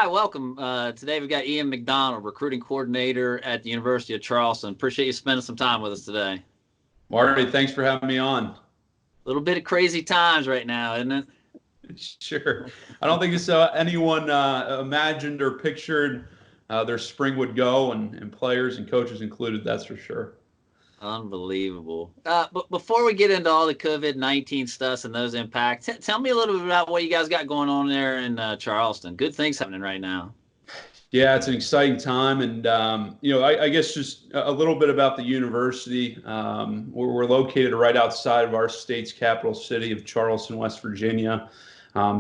Hi, welcome. Today we've got Ian Macdonald, recruiting coordinator at the University of Charleston. Appreciate you spending some time with us today. Marty, thanks for having me on. A little bit of crazy times right now, isn't it? Sure. I don't think it's anyone imagined or pictured their spring would go, and players and coaches included, that's for sure. Unbelievable. But before we get into all the COVID-19 stuff and those impacts, tell me a little bit about what you guys got going on there in Charleston. Good things happening right now. Yeah, it's an exciting time. And, I guess just a little bit about the university. We're located right outside of our state's capital city of Charleston, West Virginia.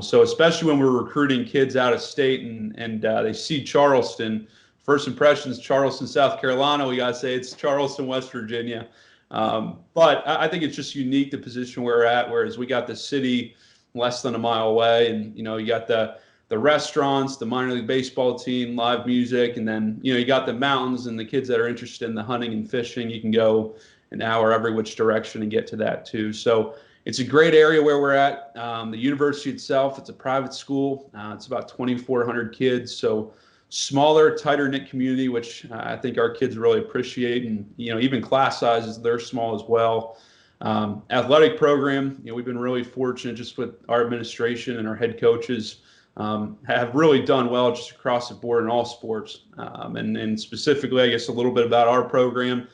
So especially when we're recruiting kids out of state and they see Charleston, first impressions, Charleston, South Carolina, we got to say it's Charleston, West Virginia. But I think it's just unique, the position we're at, whereas we got the city less than a mile away. And, you got the restaurants, the minor league baseball team, live music, and then, you got the mountains and the kids that are interested in the hunting and fishing. You can go an hour every which direction and get to that too. So it's a great area where we're at. The university itself, it's a private school. It's about 2,400 kids. So smaller, tighter knit community, which I think our kids really appreciate. And, even class sizes, they're small as well. Athletic program, we've been really fortunate just with our administration and our head coaches have really done well just across the board in all sports. And specifically, I guess, a little bit about our program.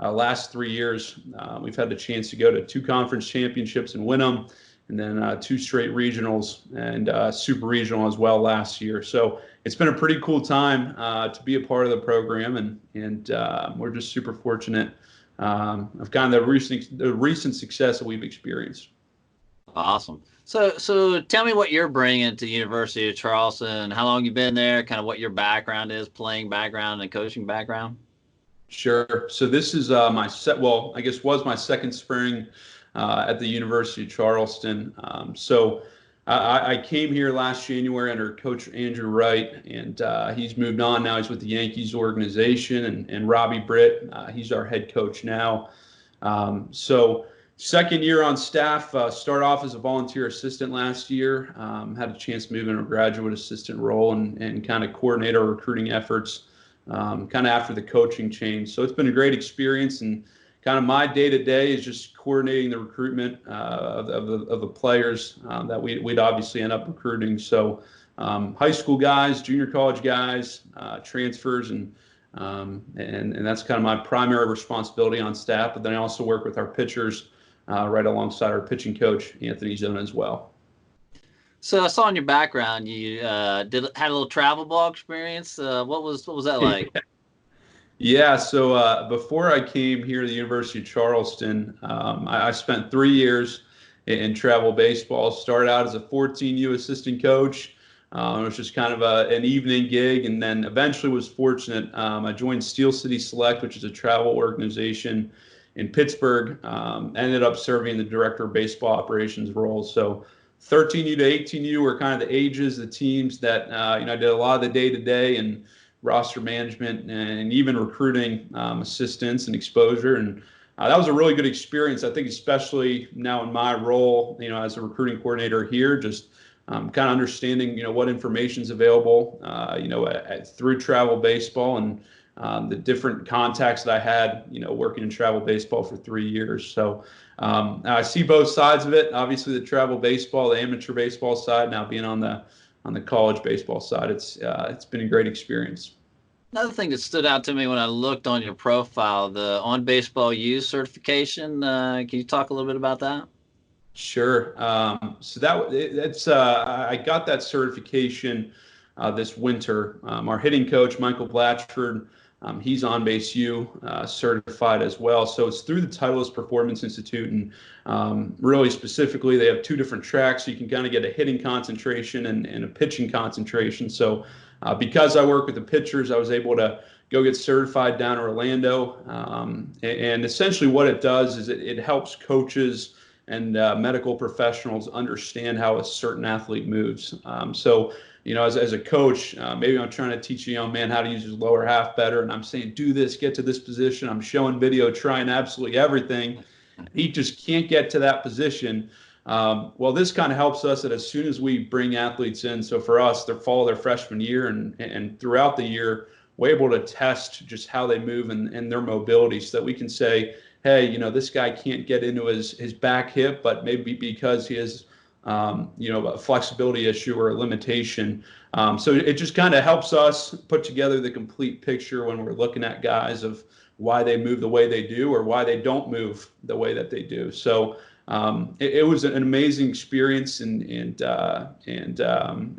Last 3 years, we've had the chance to go to 2 conference championships and win them, and then 2 straight regionals and super regional as well last year. So it's been a pretty cool time to be a part of the program, and we're just super fortunate of kind of the recent success that we've experienced. Awesome. So tell me what you're bringing to the University of Charleston, how long you've been there, kind of what your background is, playing background and coaching background. Sure. So this is was my second spring at the University of Charleston. So I came here last January under Coach Andrew Wright, and he's moved on now. He's with the Yankees organization, and Robbie Britt, he's our head coach now. So second year on staff, started off as a volunteer assistant last year, had a chance to move into a graduate assistant role and kind of coordinate our recruiting efforts kind of after the coaching change. So it's been a great experience, and kind of my day-to-day is just coordinating the recruitment of the players that we'd obviously end up recruiting. So high school guys, junior college guys, transfers, and that's kind of my primary responsibility on staff. But then I also work with our pitchers right alongside our pitching coach, Anthony Zona, as well. So I saw in your background you had a little travel ball experience. What was that like? Yeah, so before I came here to the University of Charleston, I spent 3 years in travel baseball. Started out as a 14U assistant coach. It was just kind of an evening gig, and then eventually was fortunate. I joined Steel City Select, which is a travel organization in Pittsburgh. Ended up serving the director of baseball operations role. So 13U to 18U were kind of the ages, the teams that I did a lot of the day-to-day and roster management and even recruiting assistance and exposure. And that was a really good experience. I think especially now in my role, as a recruiting coordinator here, just kind of understanding, what information is available, through travel baseball and the different contacts that I had, working in travel baseball for 3 years. So I see both sides of it. Obviously, the travel baseball, the amateur baseball side, now being on the college baseball side, it's been a great experience. Another thing that stood out to me when I looked on your profile, the On Baseball U certification. Can you talk a little bit about that? Sure. So that's I got that certification this winter. Our hitting coach, Michael Blatchford, he's On Base U certified as well. So it's through the Titleist Performance Institute, and really specifically, they have 2 different tracks. So you can kind of get a hitting concentration and a pitching concentration. So because I work with the pitchers, I was able to go get certified down in Orlando. And essentially what it does is it helps coaches and medical professionals understand how a certain athlete moves. So as a coach, maybe I'm trying to teach a young man how to use his lower half better, and I'm saying, do this, get to this position. I'm showing video, trying absolutely everything. He just can't get to that position. Well, this kind of helps us that as soon as we bring athletes in, so for us, they follow their freshman year and throughout the year, we're able to test just how they move and their mobility so that we can say, hey, this guy can't get into his back hip, but maybe because he has, a flexibility issue or a limitation. So it just kind of helps us put together the complete picture when we're looking at guys of why they move the way they do or why they don't move the way that they do. So it was an amazing experience, and a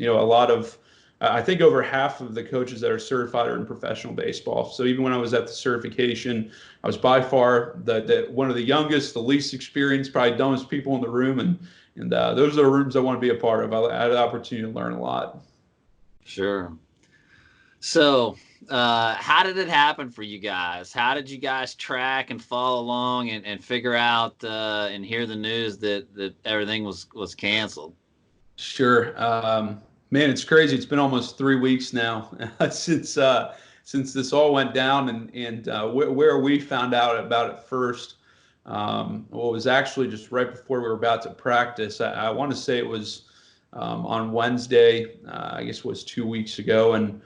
lot of, I think over half of the coaches that are certified are in professional baseball. So even when I was at the certification, I was by far the one of the youngest, the least experienced, probably dumbest people in the room, and those are the rooms I want to be a part of. I had the opportunity to learn a lot. Sure. So, how did it happen for you guys? How did you guys track and follow along and figure out and hear the news that everything was canceled? Sure. Man, it's crazy. It's been almost 3 weeks now since this all went down, and where we found out about it first. Well, it was actually just right before we were about to practice. I want to say it was on Wednesday. I guess it was 2 weeks ago, and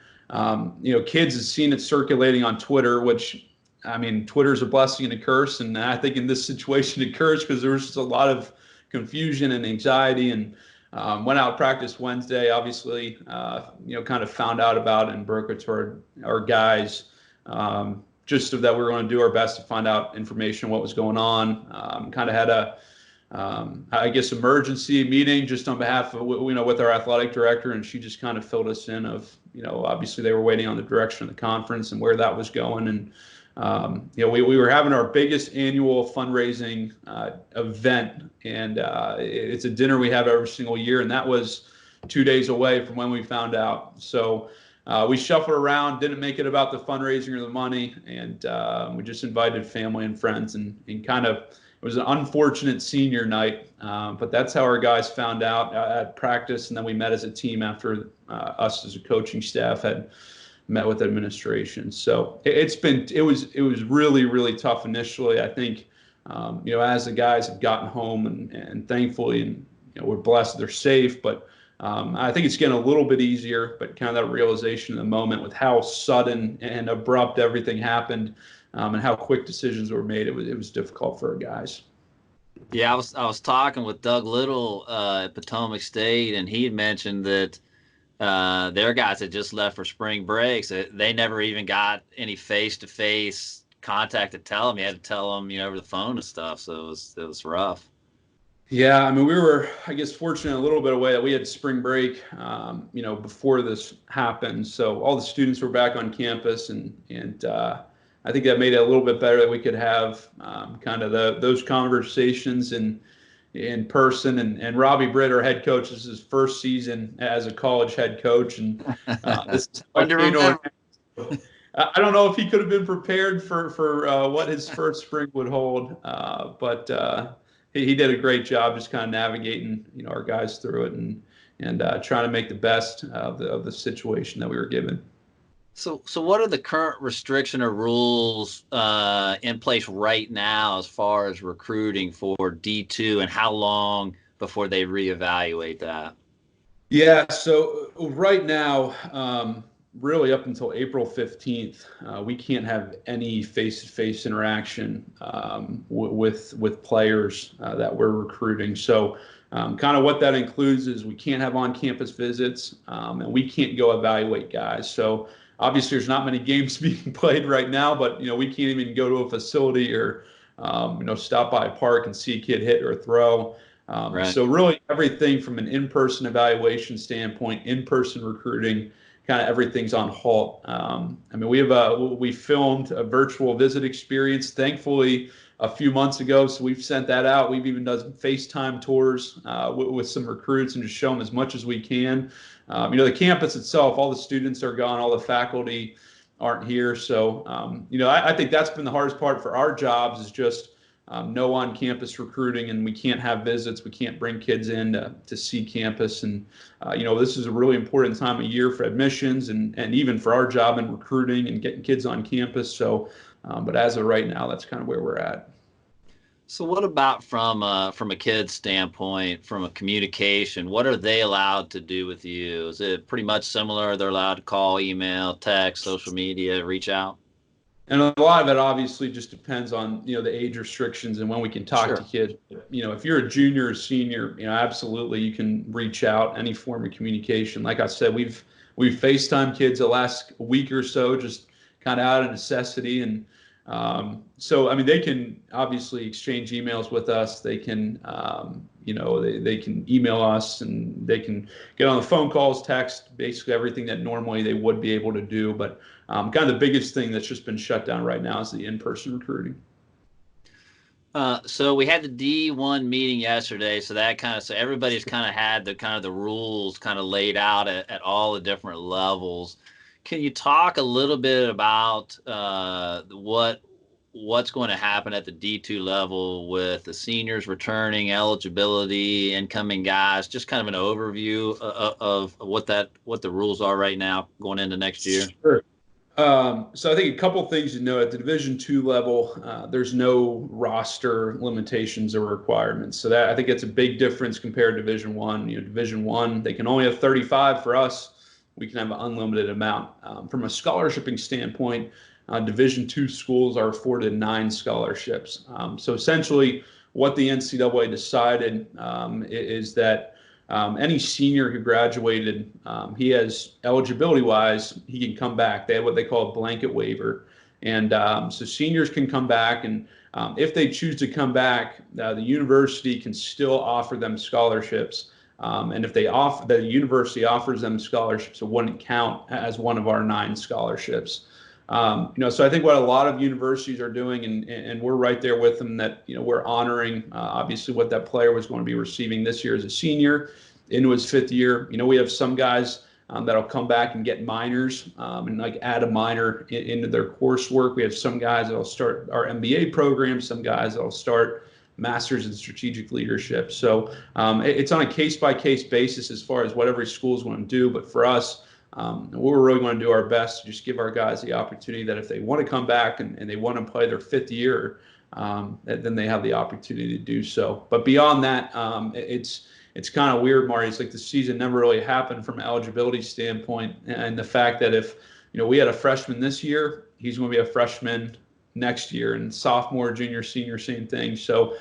kids have seen it circulating on Twitter, which, I mean, Twitter's a blessing and a curse. And I think in this situation, a curse because there was just a lot of confusion and anxiety, and went out practice Wednesday, obviously, kind of found out about it and broke it to our guys, just so that we were going to do our best to find out information on what was going on. Kind of had a, I guess, emergency meeting just on behalf of, with our athletic director, and she just kind of filled us in of, obviously they were waiting on the direction of the conference and where that was going. And, we were having our biggest annual fundraising event, and it's a dinner we have every single year, and that was 2 days away from when we found out. So we shuffled around, didn't make it about the fundraising or the money, and we just invited family and friends, and kind of, it was an unfortunate senior night, but that's how our guys found out at practice, and then we met as a team after us as a coaching staff had met with administration. So it was really, really tough initially. I think, as the guys have gotten home and thankfully, and we're blessed they're safe, but I think it's getting a little bit easier, but kind of that realization in the moment with how sudden and abrupt everything happened, and how quick decisions were made, it was difficult for our guys. Yeah, I was talking with Doug Little at Potomac State, and he had mentioned that their guys had just left for spring breaks. They never even got any face-to-face contact to tell them. You had to tell them, over the phone and stuff. So it was rough. Yeah, I mean, we were, I guess, fortunate a little bit away that we had spring break, before this happened. So all the students were back on campus, and I think that made it a little bit better that we could have kind of those conversations in person. And Robbie Britt, our head coach, this is his first season as a college head coach, and this is I don't know if he could have been prepared for what his first spring would hold, but he did a great job just kind of navigating our guys through it and trying to make the best of the situation that we were given. So what are the current restriction or rules in place right now as far as recruiting for D2, and how long before they reevaluate that? Yeah, so right now, really up until April 15th, we can't have any face-to-face interaction with players that we're recruiting. So kind of what that includes is we can't have on-campus visits, and we can't go evaluate guys. So obviously, there's not many games being played right now, but we can't even go to a facility or stop by a park and see a kid hit or throw. Right. So really, everything from an in-person evaluation standpoint, in-person recruiting, kind of everything's on halt. I mean, we filmed a virtual visit experience, thankfully, a few months ago, so we've sent that out. We've even done FaceTime tours with some recruits and just show them as much as we can. The campus itself, all the students are gone, all the faculty aren't here. So, I think that's been the hardest part for our jobs is just no on-campus recruiting, and we can't have visits. We can't bring kids in to see campus. And, this is a really important time of year for admissions and even for our job in recruiting and getting kids on campus. So, but as of right now, that's kind of where we're at. So what about from a kid's standpoint, from a communication? What are they allowed to do with you? Is it pretty much similar? They're allowed to call, email, text, social media, reach out? And a lot of it obviously just depends on, the age restrictions and when we can talk to Sure. kids. If you're a junior or senior, absolutely you can reach out, any form of communication. Like I said, we've FaceTime kids the last week or so, just kind of out of necessity. And so, I mean, they can obviously exchange emails with us. They can, they can email us, and they can get on the phone calls, text, basically everything that normally they would be able to do. But kind of the biggest thing that's just been shut down right now is the in-person recruiting. So we had the D1 meeting yesterday, so everybody's kind of had the rules kind of laid out at all the different levels. Can you talk a little bit about what's going to happen at the D2 level with the seniors returning, eligibility, incoming guys? Just kind of an overview of what the rules are right now going into next year. Sure. So I think a couple things to know at the Division II level, there's no roster limitations or requirements. So that I think that's a big difference compared to Division I. Division I, they can only have 35. For us, we can have an unlimited amount. From a scholarshiping standpoint, Division II schools are afforded 9 scholarships. So essentially, what the NCAA decided is that any senior who graduated, he has eligibility-wise, he can come back. They have what they call a blanket waiver. And so seniors can come back, and if they choose to come back, the university can still offer them scholarships. And if the university offers them scholarships, it wouldn't count as one of our 9 scholarships. So I think what a lot of universities are doing, and we're right there with them, that, we're honoring obviously what that player was going to be receiving this year as a senior into his 5th year. We have some guys that'll come back and get minors and like add a minor into their coursework. We have some guys that'll start our MBA program, some guys that'll start Masters in Strategic Leadership. So it's on a case-by-case basis as far as what every school is going to do. But for us, we're really going to do our best to just give our guys the opportunity that if they want to come back and they want to play their 5th year, then they have the opportunity to do so. But beyond that, it's kind of weird, Marty. It's like the season never really happened from an eligibility standpoint. And the fact that if, we had a freshman this year, he's going to be a freshman next year, and sophomore, junior, senior, same thing. So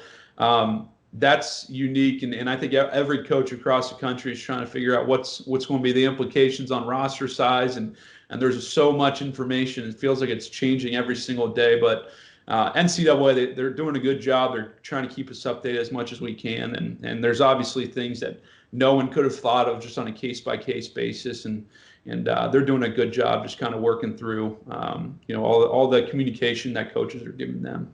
that's unique. And I think every coach across the country is trying to figure out what's going to be the implications on roster size. And there's so much information. It feels like it's changing every single day. But NCAA, they're doing a good job. They're trying to keep us updated as much as we can. And there's obviously things that no one could have thought of just on a case-by-case basis. And they're doing a good job just kind of working through, all the communication that coaches are giving them.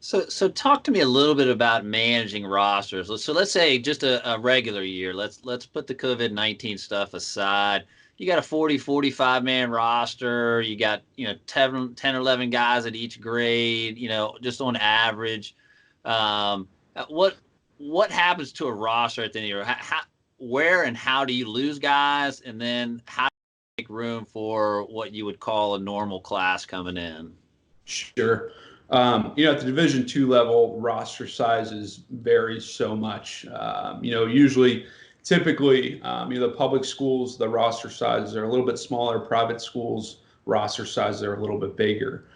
So talk to me a little bit about managing rosters. So let's say just a regular year. Let's put the COVID-19 stuff aside. You got a 45 man roster. You got, 10 or 11 guys at each grade, just on average. What happens to a roster at the end of the year? Where and how do you lose guys? And then how do you make room for what you would call a normal class coming in? Sure. At the Division II level, roster sizes vary so much. Typically, the public schools, the roster sizes are a little bit smaller. Private schools, roster sizes are a little bit bigger.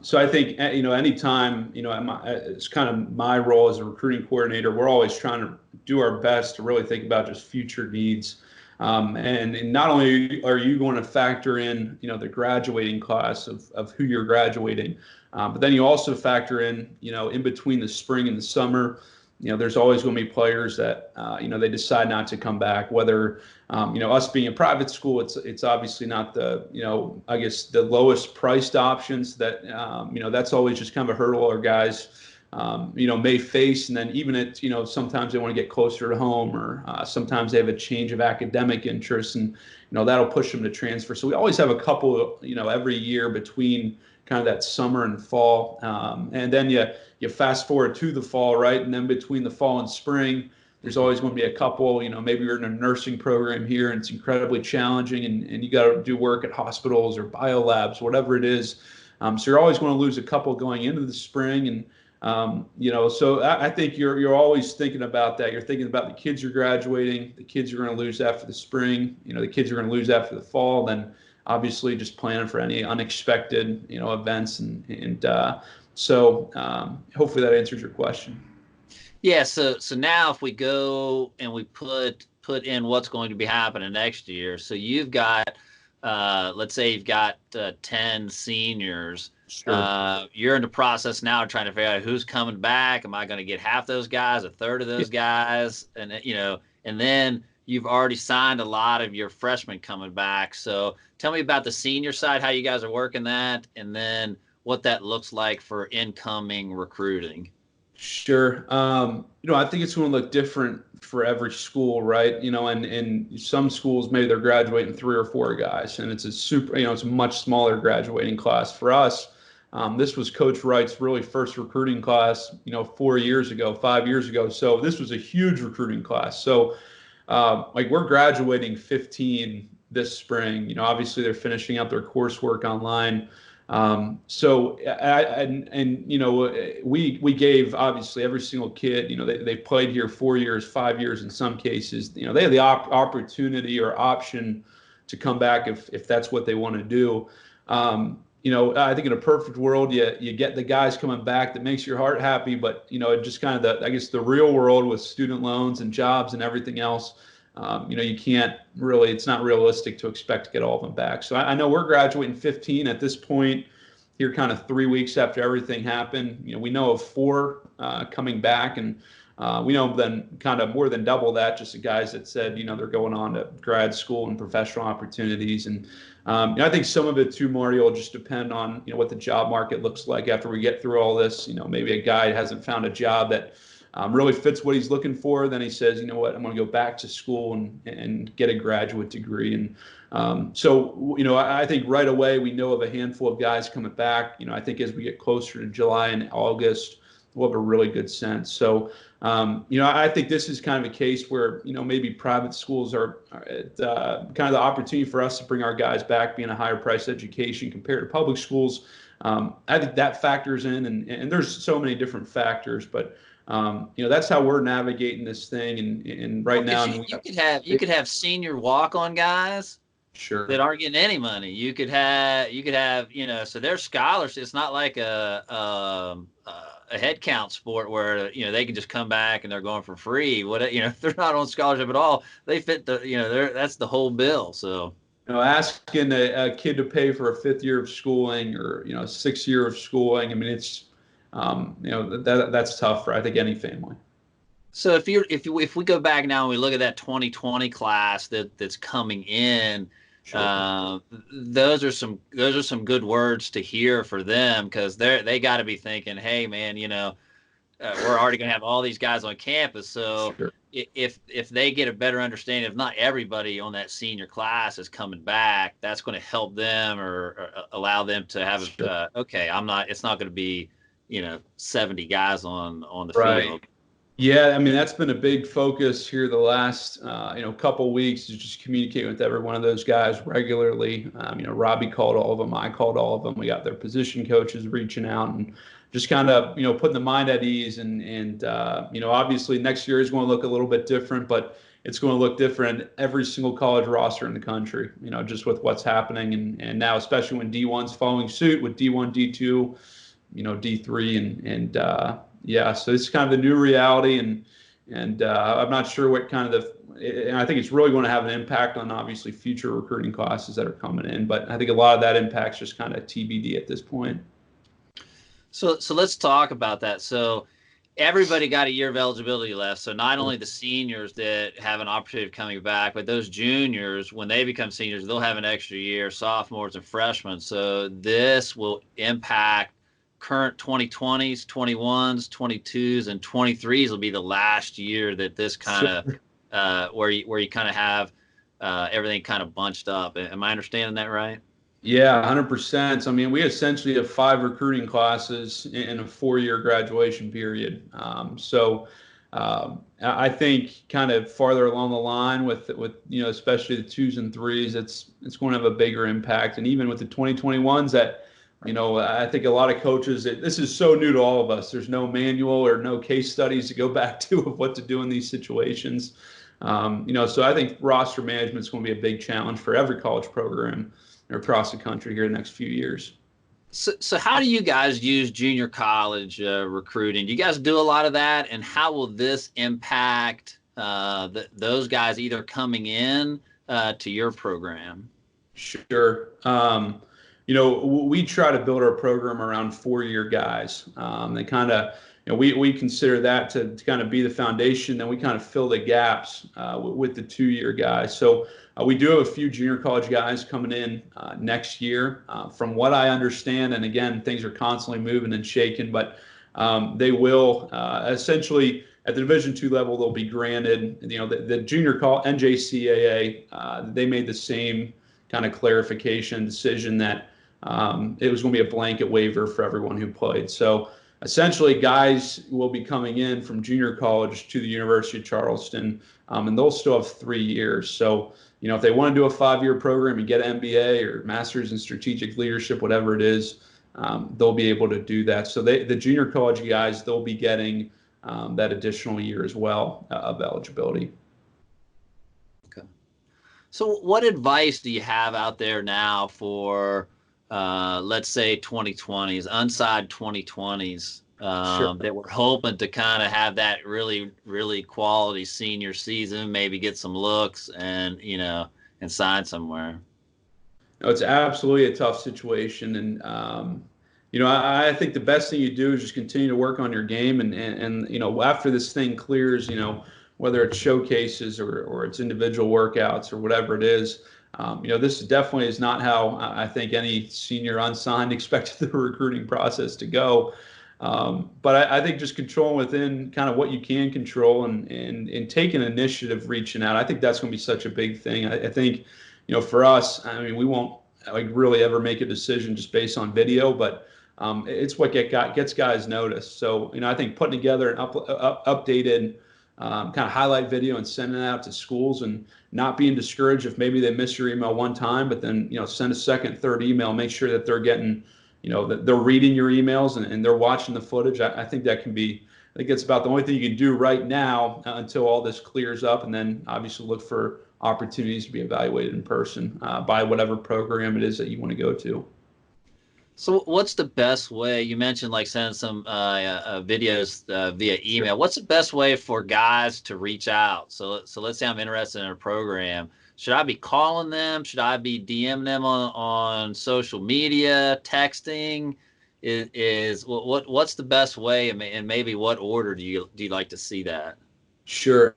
So I think, anytime, it's kind of my role as a recruiting coordinator, we're always trying to do our best to really think about just future needs. And not only are you going to factor in, the graduating class of who you're graduating, but then you also factor in, in between the spring and the summer, there's always going to be players that, they decide not to come back, whether, us being a private school, it's obviously not the, I guess the lowest priced options that, that's always just kind of a hurdle our guys, may face. And then even at, sometimes they want to get closer to home, or sometimes they have a change of academic interests, and, that'll push them to transfer. So we always have a couple, every year between kind of that summer and fall. And then you fast forward to the fall, right? And then between the fall and spring, there's always going to be a couple, maybe you're in a nursing program here and it's incredibly challenging, and you got to do work at hospitals or biolabs, whatever it is. So you're always going to lose a couple going into the spring. And So I think you're always thinking about that. You're thinking about the kids you're graduating, the kids you're going to lose after the spring, the kids you're going to lose after the fall. Then obviously just planning for any unexpected, events, so hopefully that answers your question. Yeah. So now if we go and we put in what's going to be happening next year. So you've got, let's say you've got 10 seniors. Sure. You're in the process now of trying to figure out who's coming back. Am I going to get half those guys, a third of those guys? And, and then you've already signed a lot of your freshmen coming back. So tell me about the senior side, how you guys are working that, and then what that looks like for incoming recruiting. Sure. I think it's going to look different for every school, right? And some schools, maybe they're graduating 3 or 4 guys, and it's it's a much smaller graduating class. For us, this was Coach Wright's really first recruiting class, 4 years ago, 5 years ago. So this was a huge recruiting class. So we're graduating 15 this spring. Obviously they're finishing up their coursework online. We gave obviously every single kid, they played here 4 years, 5 years in some cases. They have the opportunity or option to come back if that's what they want to do. I think in a perfect world, you get the guys coming back that makes your heart happy, but it just kind of the real world with student loans and jobs and everything else. You can't really, it's not realistic to expect to get all of them back. So I know we're graduating 15 at this point here, kind of 3 weeks after everything happened. We know of 4 coming back, and we know then kind of more than double that, just the guys that said, they're going on to grad school and professional opportunities. And I think some of it too, Marty, will just depend on, what the job market looks like after we get through all this. Maybe a guy hasn't found a job that really fits what he's looking for. Then he says, you know what, I'm going to go back to school and get a graduate degree. And I think right away we know of a handful of guys coming back. I think as we get closer to July and August, we'll have a really good sense. So, I think this is kind of a case where, maybe private schools are kind of the opportunity for us to bring our guys back, being a higher priced education compared to public schools. I think that factors in, and there's so many different factors, but that's how we're navigating this thing. And right now, you could have senior walk-on guys. Sure. That aren't getting any money. You could have, so their scholarships. It's not like a head count sport where, they can just come back and they're going for free. If they're not on scholarship at all, they fit that's the whole bill. So, asking a kid to pay for a 5th year of schooling or, 6th year of schooling. I mean, it's, that's tough for, I think, any family. So if we go back now and we look at that 2020 class that's coming in, sure. Those are some good words to hear for them, because they got to be thinking, hey man, we're already going to have all these guys on campus. So sure. If they get a better understanding, if not everybody on that senior class is coming back, that's going to help them or allow them to have sure. It's not going to be 70 guys on the right. field. Yeah, I mean, that's been a big focus here the last, couple of weeks, is just communicating with every one of those guys regularly. Robbie called all of them. I called all of them. We got their position coaches reaching out and just kind of, putting the mind at ease. And obviously next year is going to look a little bit different, but it's going to look different every single college roster in the country, just with what's happening. And now, especially when D1's following suit with D1, D2, D3 and yeah, so it's kind of the new reality, and I'm not sure what kind of and I think it's really going to have an impact on obviously future recruiting classes that are coming in, but I think a lot of that impact's just kind of TBD at this point. So let's talk about that. So everybody got a year of eligibility left. So not only the seniors that have an opportunity of coming back, but those juniors, when they become seniors, they'll have an extra year, sophomores and freshmen. So this will impact current 2020s, 21s, 22s, and 23s will be the last year that this kind of where you kind of have everything kind of bunched up. Am I understanding that right? Yeah, 100%. I mean, we essentially have 5 recruiting classes in a 4-year graduation period. I think kind of farther along the line with especially the 2s and 3s, it's going to have a bigger impact. And even with the 2021s that I think a lot of coaches, this is so new to all of us. There's no manual or no case studies to go back to of what to do in these situations. So I think roster management is going to be a big challenge for every college program across the country here in the next few years. So how do you guys use junior college recruiting? Do you guys do a lot of that? And how will this impact those guys either coming in to your program? Sure. We try to build our program around 4-year guys. They kind of, we consider that to kind of be the foundation. Then we kind of fill the gaps with the 2-year guys. So we do have a few junior college guys coming in next year. From what I understand, and again, things are constantly moving and shaking, but they will essentially at the Division II level, they'll be granted, the junior college NJCAA, they made the same kind of clarification decision that it was going to be a blanket waiver for everyone who played. So essentially, guys will be coming in from junior college to the University of Charleston, and they'll still have 3 years. So, if they want to do a 5-year program and get an MBA or Master's in Strategic Leadership, whatever it is, they'll be able to do that. So the junior college guys, they'll be getting that additional year as well of eligibility. So what advice do you have out there now for, let's say, 2020s, unsigned 2020s, Sure. that we're hoping to kind of have that really, really quality senior season, maybe get some looks and sign somewhere? It's absolutely a tough situation. And, I think the best thing you do is just continue to work on your game. And after this thing clears, whether it's showcases or it's individual workouts or whatever it is, this definitely is not how I think any senior unsigned expected the recruiting process to go. But I think just controlling within kind of what you can control and taking initiative, reaching out. I think that's going to be such a big thing. I think, for us, we won't really ever make a decision just based on video, but it's what gets guys noticed. So, I think putting together an updated kind of highlight video and sending it out to schools and not being discouraged if maybe they miss your email one time, but then, send a second, third email, make sure that they're getting, that they're reading your emails and they're watching the footage. I think it's about the only thing you can do right now until all this clears up, and then obviously look for opportunities to be evaluated in person by whatever program it is that you want to go to. So what's the best way? You mentioned sending some videos via email. What's the best way for guys to reach out? So let's say I'm interested in a program. Should I be calling them? Should I be DMing them on social media, texting? What's the best way, and maybe what order do you like to see that? Sure.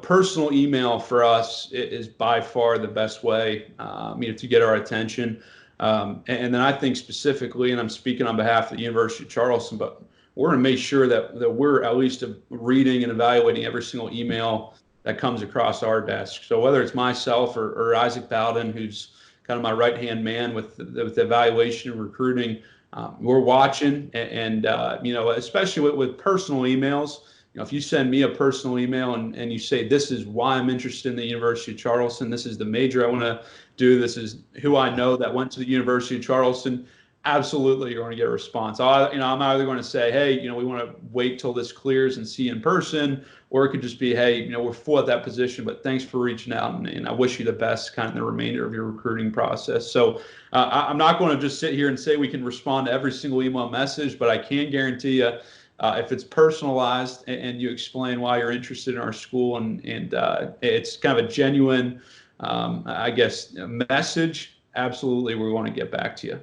Personal email for us is by far the best way, to get our attention. And then I think specifically, and I'm speaking on behalf of the University of Charleston, but we're going to make sure that we're at least reading and evaluating every single email that comes across our desk. So whether it's myself or Isaac Bowden, who's kind of my right-hand man with the evaluation and recruiting, we're watching. And especially with personal emails, if you send me a personal email and you say, this is why I'm interested in the University of Charleston, this is the major I want to do, this is who I know that went to the University of Charleston, absolutely you're going to get a response. I'm either going to say, hey, we want to wait till this clears and see you in person, or it could just be, hey, we're full at that position, but thanks for reaching out, and I wish you the best kind of the remainder of your recruiting process. So I'm not going to just sit here and say we can respond to every single email message, but I can guarantee you, if it's personalized and you explain why you're interested in our school and it's kind of a genuine, message, absolutely we want to get back to you.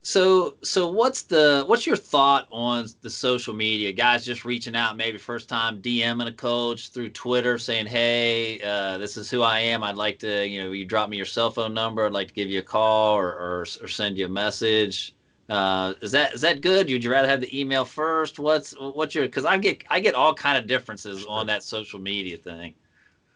So what's your thought on the social media? Guys just reaching out, maybe first time DMing a coach through Twitter saying, hey, this is who I am. I'd like to, you drop me your cell phone number. I'd like to give you a call or send you a message. Is that good? Would you rather have the email first? What's your, because I get all kind of differences on that social media thing.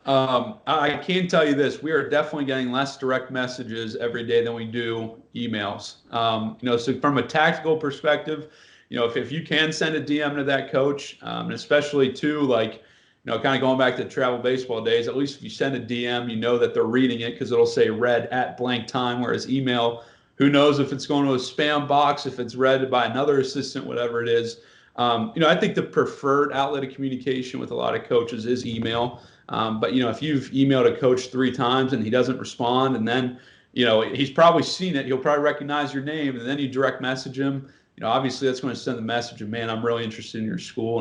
I can tell you this, we are definitely getting less direct messages every day than we do emails. So from a tactical perspective, if you can send a DM to that coach, and especially too, kind of going back to travel baseball days, at least if you send a DM, that they're reading it because it'll say read at blank time, whereas email, Who knows if it's going to a spam box, if it's read by another assistant, whatever it is. I think the preferred outlet of communication with a lot of coaches is email. But if you've emailed a coach 3 times and he doesn't respond, and then he's probably seen it, he'll probably recognize your name, and then you direct message him. Obviously that's going to send the message of, man, I'm really interested in your school.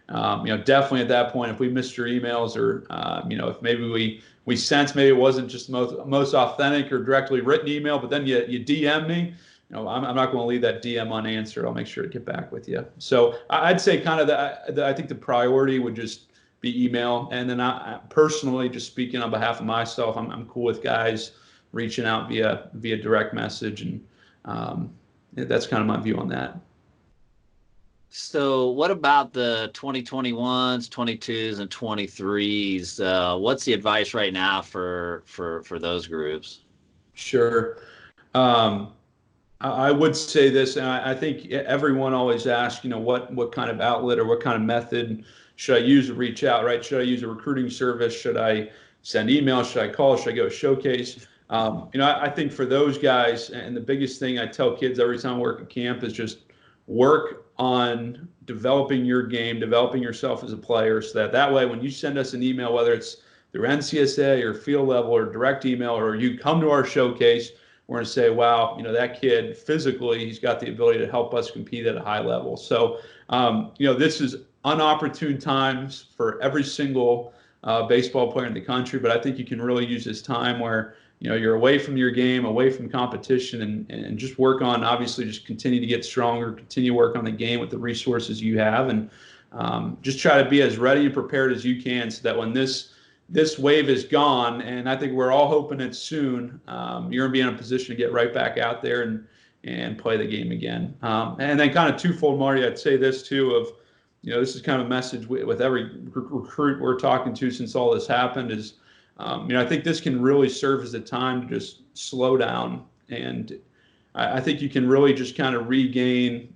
And definitely at that point, if we missed your emails, or if maybe we sense maybe it wasn't just the most authentic or directly written email, but then you DM me, I'm not going to leave that DM unanswered. I'll make sure to get back with you. So I'd say kind of I think the priority would just be email. And then I personally, just speaking on behalf of myself, I'm cool with guys reaching out via direct message. And that's kind of my view on that. So what about the 2021s, 22s, and 23s? What's the advice right now for those groups? Sure. I would say this, and I think everyone always asks, what kind of outlet or what kind of method should I use to reach out, right? Should I use a recruiting service? Should I send emails? Should I call? Should I go showcase? I think for those guys, and the biggest thing I tell kids every time I work at camp is just work on developing your game, developing yourself as a player, so that way when you send us an email, whether it's through NCSA or field level or direct email, or you come to our showcase, we're going to say, wow, that kid physically, he's got the ability to help us compete at a high level. So, this is unopportune times for every single baseball player in the country, but I think you can really use this time where, you're away from your game, away from competition, and just work on, obviously, just continue to get stronger, continue to work on the game with the resources you have, and just try to be as ready and prepared as you can, so that when this wave is gone, and I think we're all hoping it's soon, you're going to be in a position to get right back out there and play the game again. And then kind of twofold, Marty, I'd say this too, of, this is kind of a message with every recruit we're talking to since all this happened is, I think this can really serve as a time to just slow down. And I think you can really just kind of regain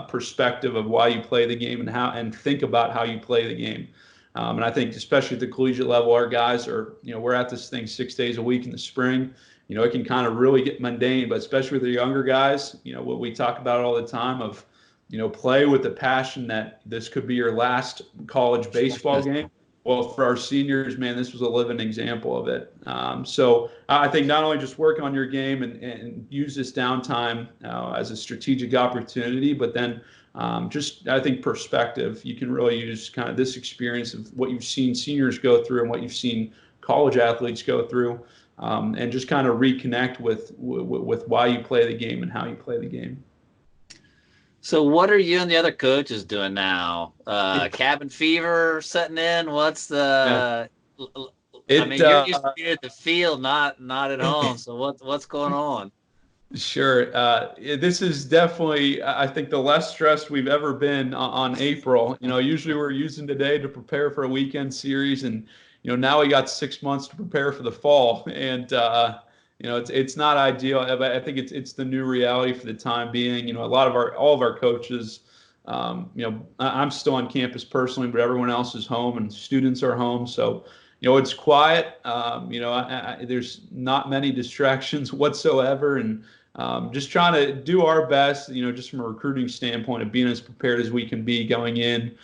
perspective of why you play the game and think about how you play the game. And I think especially at the collegiate level, our guys are, we're at this thing 6 days a week in the spring. It can kind of really get mundane, but especially with the younger guys, what we talk about all the time of, play with the passion that this could be your last college baseball game. Well, for our seniors, man, this was a living example of it. So I think not only just work on your game and use this downtime as a strategic opportunity, but then just, I think, perspective. You can really use kind of this experience of what you've seen seniors go through and what you've seen college athletes go through, and just kind of reconnect with why you play the game and how you play the game. So what are you and the other coaches doing now? Cabin fever setting in? What's the? Yeah. You're used to being at the field, not at home. So what's going on? Sure. This is definitely, I think, the less stressed we've ever been on April. Usually we're using today to prepare for a weekend series, and now we got 6 months to prepare for the fall, and it's not ideal, but I think it's the new reality for the time being. All of our coaches, I'm still on campus personally, but everyone else is home and students are home. So, it's quiet. There's not many distractions whatsoever, and just trying to do our best, just from a recruiting standpoint of being as prepared as we can be going in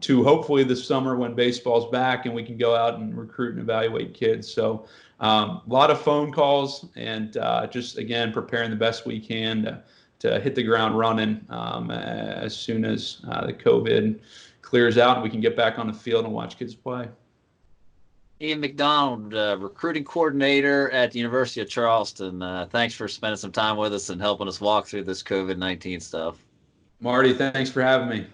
to hopefully this summer when baseball's back and we can go out and recruit and evaluate kids. So a lot of phone calls and just, again, preparing the best we can to hit the ground running as soon as the COVID clears out and we can get back on the field and watch kids play. Ian Macdonald, recruiting coordinator at the University of Charleston. Thanks for spending some time with us and helping us walk through this COVID-19 stuff. Marty, thanks for having me.